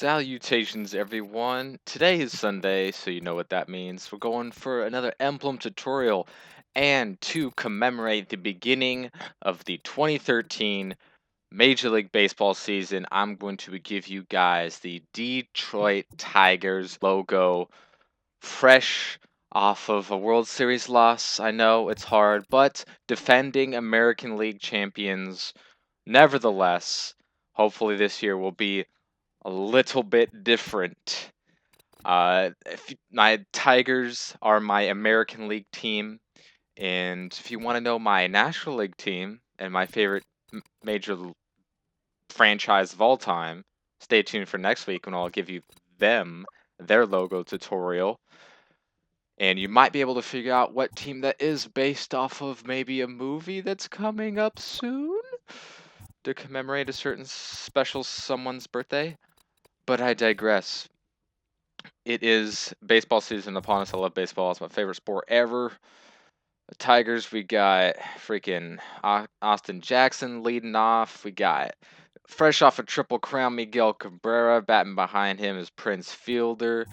Salutations, everyone. Today is Sunday, so you know what that means. We're going for another Emblem tutorial, and to commemorate the beginning of the 2013 Major League Baseball season, I'm going to give you guys the Detroit Tigers logo, fresh off of a World Series loss. I know it's hard, but defending American League champions, nevertheless. Hopefully, this year will be a little bit different. My Tigers are my American League team, and if you want to know my National League team and my favorite franchise of all time, stay tuned for next week when I'll give you their logo tutorial. And you might be able to figure out what team that is based off of maybe a movie that's coming up soon to commemorate a certain special someone's birthday. But I digress. It is baseball season upon us. I love baseball. It's my favorite sport ever. The Tigers, we got freaking Austin Jackson leading off. We got fresh off a triple crown, Miguel Cabrera. Batting behind him is Prince Fielder.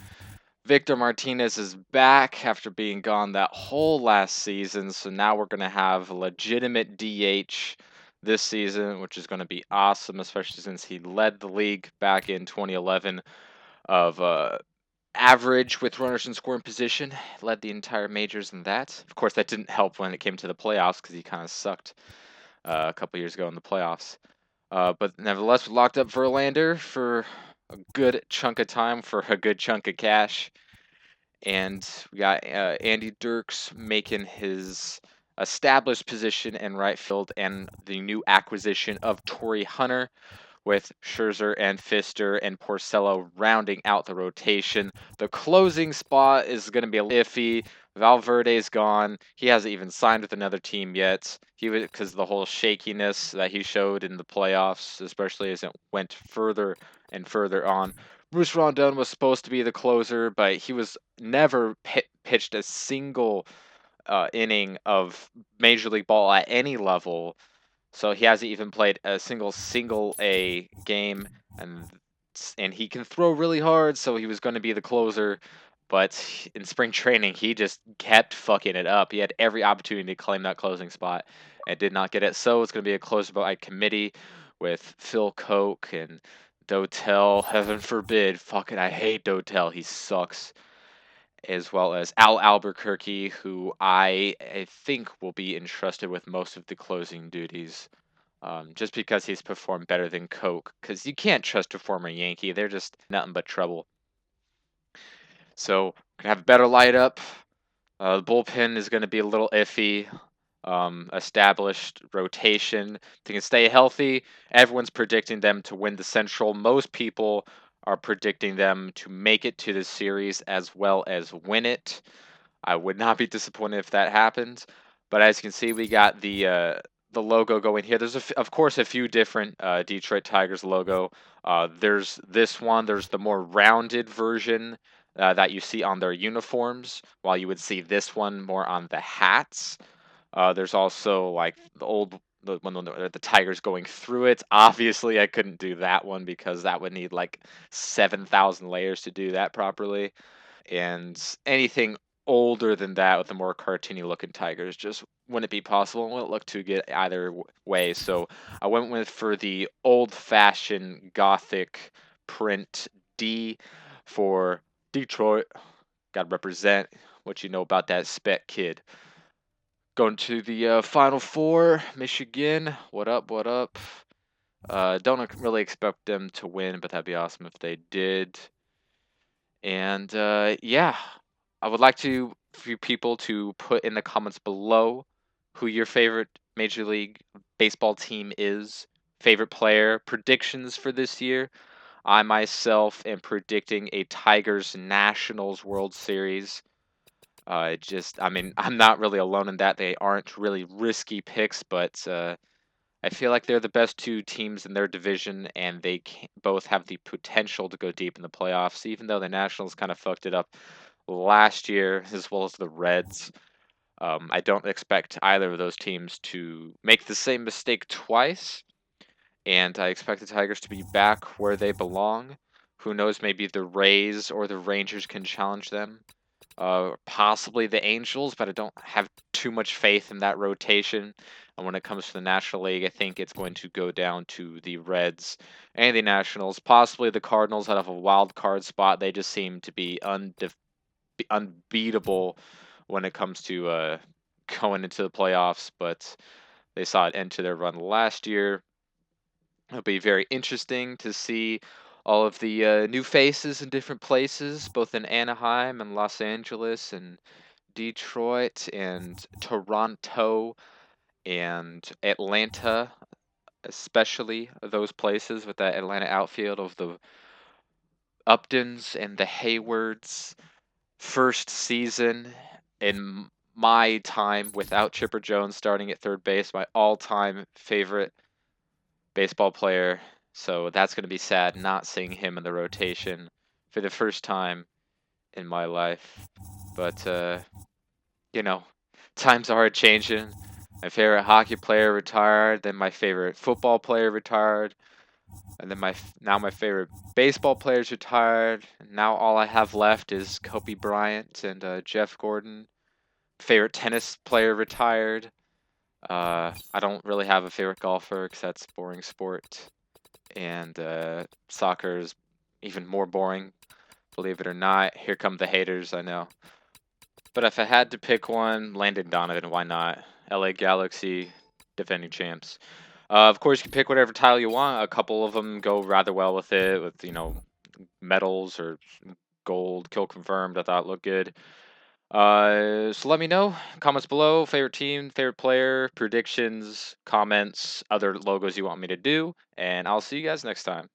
Victor Martinez is back after being gone that whole last season. So now we're going to have a legitimate DH this season, which is going to be awesome, especially since he led the league back in 2011 of average with runners in scoring position, led the entire majors in that. Of course, that didn't help when it came to the playoffs because he kind of sucked a couple years ago in the playoffs. But nevertheless, we locked up Verlander for a good chunk of time for a good chunk of cash. And we got Andy Dirks making his established position in right field and the new acquisition of Torrey Hunter, with Scherzer and Fister and Porcello rounding out the rotation. The closing spot is going to be a little iffy. Valverde's gone. He hasn't even signed with another team yet. He was because the whole shakiness that he showed in the playoffs, especially as it went further and further on. Bruce Rondon was supposed to be the closer, but he was never pitched a single inning of Major League Ball at any level. So he hasn't even played a single A game, and he can throw really hard. So he was going to be the closer, but in spring training he just kept fucking it up. He had every opportunity to claim that closing spot and did not get it. So it's going to be a closer by committee with Phil Koch and Dotel. Heaven forbid, fucking I hate Dotel. He sucks. As well as Al Albuquerque, who I think will be entrusted with most of the closing duties, just because he's performed better than Coke. Because you can't trust a former Yankee; they're just nothing but trouble. So we're gonna have a better light up. The bullpen is going to be a little iffy. Established rotation. They can stay healthy. Everyone's predicting them to win the Central. Most people are predicting them to make it to the series as well as win it. I would not be disappointed if that happens. But as you can see, we got the logo going here. There's of course a few different Detroit Tigers logo. There's this one. There's the more rounded version that you see on their uniforms, while you would see this one more on the hats. There's also like the one the Tigers going through it. Obviously, I couldn't do that one because that would need like 7,000 layers to do that properly. And anything older than that with the more cartoony looking tigers just wouldn't be possible and wouldn't look too good either way. So I went with for the old fashioned gothic print D for Detroit. Gotta represent what you know about that spec kid. Going to the Final Four, Michigan. What up? What up? Don't really expect them to win, but that'd be awesome if they did. And yeah, I would like for you people to put in the comments below who your favorite Major League Baseball team is, favorite player, predictions for this year. I myself am predicting a Tigers Nationals World Series. I mean, I'm not really alone in that. They aren't really risky picks, but I feel like they're the best two teams in their division, and they both have the potential to go deep in the playoffs, even though the Nationals kind of fucked it up last year, as well as the Reds. I don't expect either of those teams to make the same mistake twice, and I expect the Tigers to be back where they belong. Who knows? Maybe the Rays or the Rangers can challenge them. Possibly the Angels, but I don't have too much faith in that rotation. And when it comes to the National League, I think it's going to go down to the Reds and the Nationals. Possibly the Cardinals out of a wild card spot. They just seem to be unbeatable when it comes to going into the playoffs, but they saw it end to their run last year. It'll be very interesting to see all of the new faces in different places, both in Anaheim and Los Angeles and Detroit and Toronto and Atlanta, especially those places with that Atlanta outfield of the Uptons and the Haywards. First season in my time without Chipper Jones starting at third base, my all-time favorite baseball player. So that's going to be sad not seeing him in the rotation for the first time in my life. But you know, times are changing. My favorite hockey player retired, then my favorite football player retired, and then now my favorite baseball player's retired. And now all I have left is Kobe Bryant and Jeff Gordon. Favorite tennis player retired. I don't really have a favorite golfer because that's a boring sport, and soccer is even more boring. Believe it or not, here come the haters. I know. But if I had to pick one, Landon Donovan, why not? LA Galaxy, defending champs. Of course, you can pick whatever title you want. A couple of them go rather well with it, with medals or gold, kill confirmed. I thought looked good. So let me know. Comments below. Favorite team, favorite player, predictions, comments, other logos you want me to do, and I'll see you guys next time.